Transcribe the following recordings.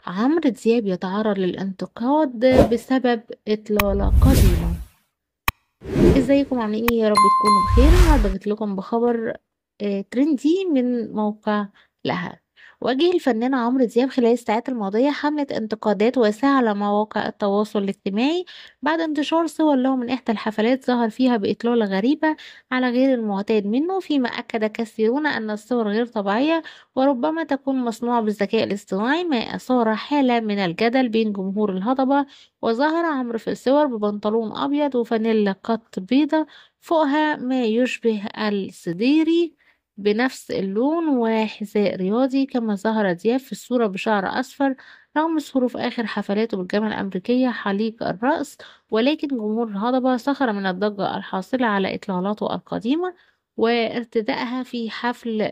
عمرو دياب يتعرض للانتقاد بسبب إطلالة قديمة. ازيكم عاملين ايه؟ يا رب تكونوا بخير. النهارده جيت لكم بخبر ترندي من موقع لها. واجه الفنان عمرو دياب خلال الساعات الماضية حملة انتقادات واسعة على مواقع التواصل الاجتماعي بعد انتشار صور له من إحدى الحفلات ظهر فيها بإطلالة غريبة على غير المعتاد منه، فيما أكد كثيرون أن الصور غير طبيعية وربما تكون مصنوعة بالذكاء الاصطناعي، ما أثار حالة من الجدل بين جمهور الهضبة. وظهر عمرو في الصور ببنطلون أبيض وفانيلا قط بيضة فوقها ما يشبه السديري بنفس اللون وحذاء رياضي، كما ظهر دياب في الصورة بشعر أصفر رغم ظهوره في آخر حفلاته بالجامعة الأمريكية حليق الرأس. ولكن جمهور الهضبة سخر من الضجة الحاصلة على إطلالاته القديمة وارتدائها في حفل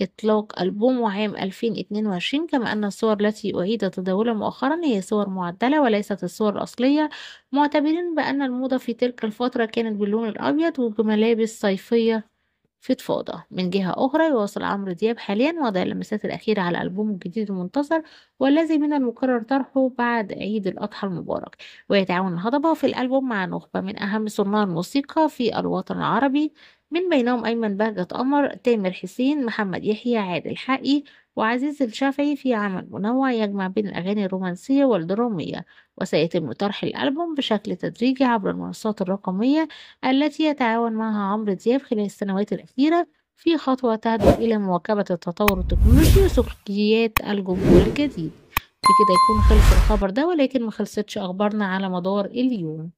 إطلاق ألبومه عام 2022، كما أن الصور التي أعيد تداولها مؤخرا هي صور معدلة وليست الصور الأصلية، معتبرين بأن الموضة في تلك الفترة كانت باللون الأبيض وبملابس صيفية فضفاضة. من جهة أخرى يواصل عمرو دياب حاليا وضع اللمسات الأخيرة على ألبومه الجديد المنتظر، والذي من المقرر طرحه بعد عيد الأضحى المبارك. ويتعاون الهضبة في الألبوم مع نخبة من أهم صناع الموسيقى في الوطن العربي، من بينهم أيمن بهجة قمر، تامر حسين، محمد يحيى، عادل حقي، وعزيز الشافعي، في عمل منوع يجمع بين الأغاني الرومانسية والدرامية. وسيتم طرح الألبوم بشكل تدريجي عبر المنصات الرقمية التي يتعاون معها عمرو دياب خلال السنوات الأخيرة، في خطوة تهدف إلى مواكبة التطور التكنولوجي وسلوكيات الجمهور الجديد. بكده يكون خلص الخبر ده، ولكن ما خلصتش أخبارنا على مدار اليوم.